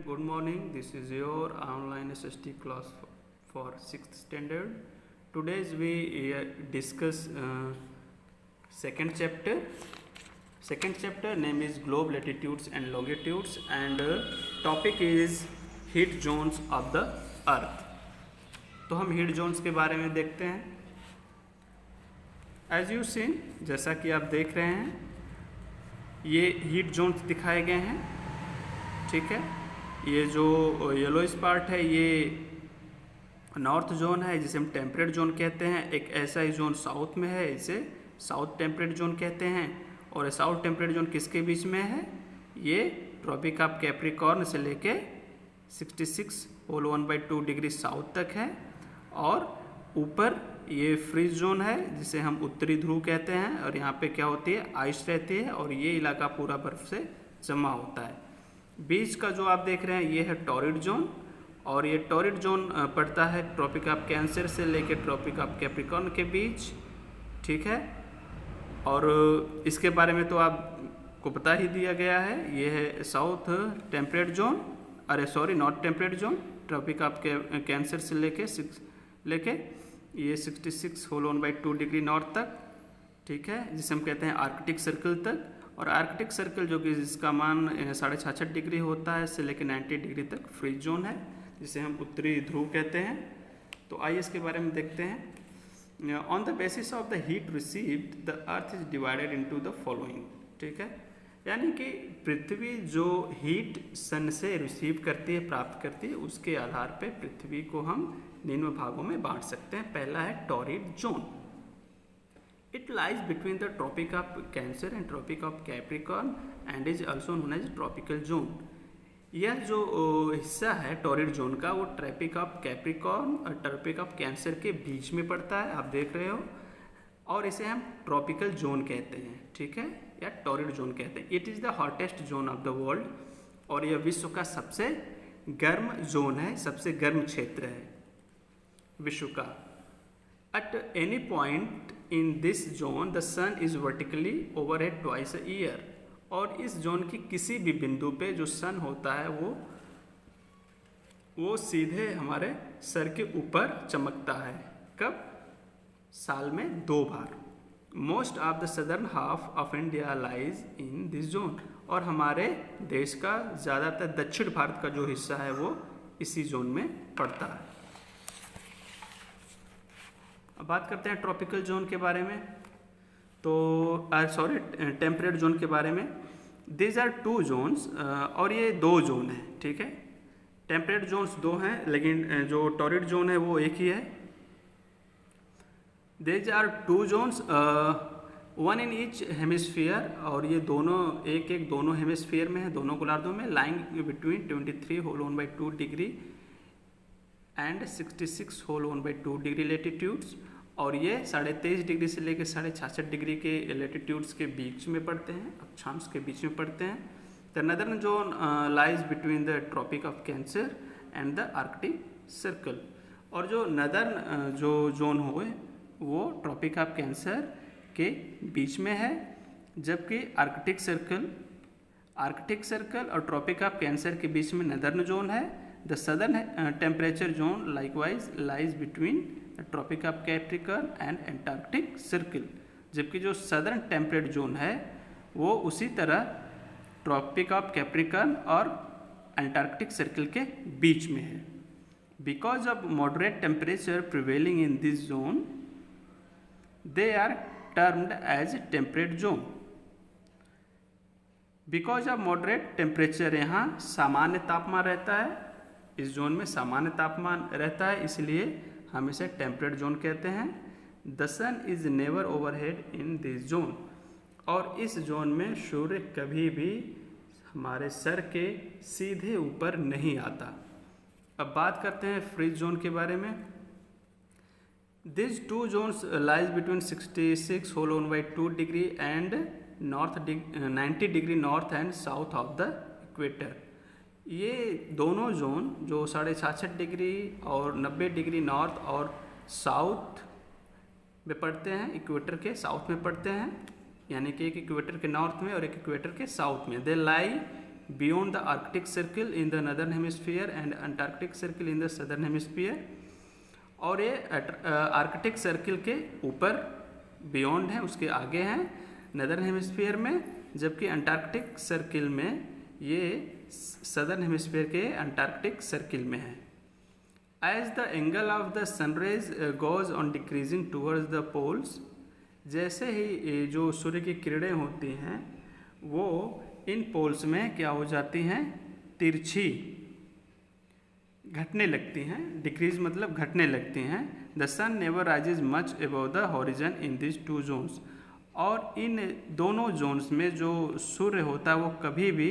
Good morning. This is your online SST class for 6th standard. Today we discuss second chapter. Second chapter name is globe latitudes and longitudes, and topic is heat zones of the earth. तो हम heat zones के बारे में देखते हैं. As you seen, जैसा कि आप देख रहे हैं, ये हीट जोन्स दिखाए गए हैं. ठीक है, ये जो येलोइश पार्ट है ये नॉर्थ जोन है, जिसे हम टेम्परेट जोन कहते हैं. एक ऐसा ही जोन साउथ में है, इसे साउथ टेम्परेट जोन कहते हैं. और साउथ टेम्परेट जोन किसके बीच में है? ये ट्रॉपिक ऑफ कैप्रिकॉर्न से लेके 66 डिग्री साउथ तक है. और ऊपर ये फ्रीज जोन है, जिसे हम उत्तरी ध्रुव कहते हैं. और यहाँ पे क्या होती है? आइस रहती है, और ये इलाका पूरा बर्फ से जमा होता है. बीच का जो आप देख रहे हैं ये है टॉरिड जोन, और ये टॉरिड जोन पड़ता है ट्रॉपिक ऑफ कैंसर से लेकर ट्रॉपिक ऑफ कैप्रिकॉर्न के बीच. ठीक है, और इसके बारे में तो आपको बता ही दिया गया है. ये है south temperate zone, north temperate zone, tropic of cancer से लेके ये 66 डिग्री नॉर्थ तक. ठीक है, जिसे हम कहते हैं आर्कटिक सर्कल तक. और आर्कटिक सर्कल जो कि जिसका मान 66.5 डिग्री होता है से लेकर 90 डिग्री तक फ्रीज जोन है, जिसे हम उत्तरी ध्रुव कहते हैं. तो आइए इसके बारे में देखते हैं. On the basis of the heat received the earth is divided into the following. ठीक है, यानी कि पृथ्वी जो हीट सन से रिसीव करती है, प्राप्त करती है, उसके आधार पे पृथ्वी को हम निम्न भागों में बांट सकते हैं. पहला है torrid zone. It lies between the Tropic of Cancer and Tropic of Capricorn and is also known as tropical zone. यह जो हिस्सा है टॉरिड जोन का, वो ट्रॉपिक ऑफ कैप्रिकॉर्न और ट्रॉपिक ऑफ कैंसर के बीच में पड़ता है, आप देख रहे हो. और इसे हम ट्रॉपिकल जोन कहते हैं. ठीक है, या टॉरिड जोन कहते हैं. It is the hottest zone of the world, और यह विश्व का सबसे गर्म जोन है, सबसे गर्म क्षेत्र है विश्व का. At any point in this zone, the sun is vertically overhead twice a year. और इस जोन की किसी भी बिंदु पे जो सन होता है वो सीधे हमारे सर के ऊपर चमकता है. कब? साल में 2 बार. Most of the southern half of India lies in this zone. और हमारे देश का ज़्यादातर दक्षिण भारत का जो हिस्सा है वो इसी जोन में पड़ता है. अब बात करते हैं ट्रॉपिकल जोन के बारे में. तो टेम्परेट जोन के बारे में. दीज आर 2 जोन्स, और ये 2 जोन हैं. ठीक है, टेम्परेट जोन्स 2 हैं, लेकिन जो टॉरिड जोन है वो एक ही है. These are 2 zones, 1 in each hemisphere. और ये दोनों दोनों हेमिस्फीयर में है, दोनों गोलार्धों में. Lying between 23 degree and 66 degree latitudes. और ये 23.5 डिग्री से लेकर 66.5 डिग्री के लेटीट्यूड्स के बीच में पड़ते हैं, अक्षांश के बीच में पड़ते हैं. The northern zone lies between the tropic of cancer and the arctic circle. और जो नदर्न जो जोन हो वो ट्रॉपिक ऑफ कैंसर के बीच में है, जबकि आर्कटिक सर्कल और ट्रॉपिक ऑफ कैंसर के बीच में नदर्न जोन है. The southern temperature zone likewise lies between the Tropic of Capricorn and Antarctic Circle. जबकि जो सदर्न टेम्परेट जोन है वो उसी तरह ट्रॉपिक ऑफ कैप्रिकॉर्न और अंटार्कटिक सर्कल के बीच में है. Because of moderate temperature prevailing in this zone they are termed as temperate zone. Because of moderate temperature, यहाँ सामान्य तापमान रहता है, इस जोन में सामान्य तापमान रहता है, इसलिए हम इसे टेम्परेट जोन कहते हैं. The sun is never overhead in this zone. और इस जोन में सूर्य कभी भी हमारे सर के सीधे ऊपर नहीं आता. अब बात करते हैं फ्रीज जोन के बारे में. This 2 zones lies between 66 degree and 90 degree north and south of the equator. ये दोनों जोन जो 66.5 डिग्री और 90 डिग्री नॉर्थ और साउथ में पड़ते हैं, इक्वेटर के साउथ में पड़ते हैं, यानी कि एक इक्वेटर के नॉर्थ में और एक इक्वेटर के साउथ में. They lie beyond the Arctic Circle in the northern hemisphere and Antarctic Circle in the southern hemisphere. और ये आर्कटिक सर्किल के ऊपर बियॉन्ड है, उसके आगे हैं नदर्न हेमिस्फीयर में, जबकि अंटार्कटिक सर्किल में ये सदर्न हेमिस्फीयर के अंटार्कटिक सर्किल में है। As the angle of the sunrise goes on decreasing towards the poles, जैसे ही जो सूर्य की किरणें होती हैं वो इन पोल्स में क्या हो जाती हैं, तिरछी घटने लगती हैं। डिक्रीज मतलब घटने लगती हैं। The sun never rises much above the horizon in this two zones, और इन दोनों जोन्स में जो सूर्य होता है वो कभी भी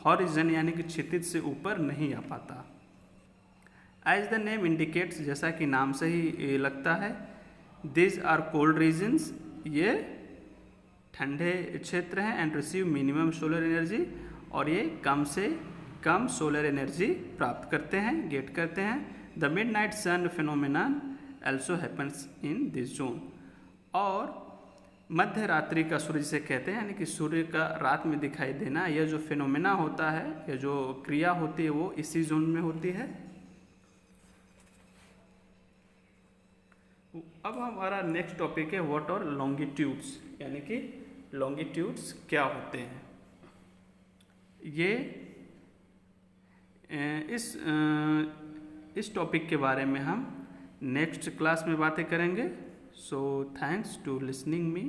हॉरिजन यानी कि क्षितिज से ऊपर नहीं आ पाता। एज द नेम इंडिकेट्स, जैसा कि नाम से ही लगता है, दिस आर कोल्ड रीजन्स, ये ठंडे क्षेत्र हैं, and receive minimum solar energy, और ये कम से कम सोलर एनर्जी प्राप्त करते हैं, गेट करते हैं। The midnight sun phenomenon also happens in this zone, और मध्य रात्रि का सूर्य जिसे कहते हैं, यानी कि सूर्य का रात में दिखाई देना, यह जो फिनोमेना होता है, यह जो क्रिया होती है वो इसी जोन में होती है। अब हमारा नेक्स्ट टॉपिक है व्हाट आर लॉन्गिट्यूड्स, यानी कि लॉन्गिट्यूड्स क्या होते हैं। ये इस टॉपिक के बारे में हम नेक्स्ट क्लास में बातें करेंगे। So thanks to listening me.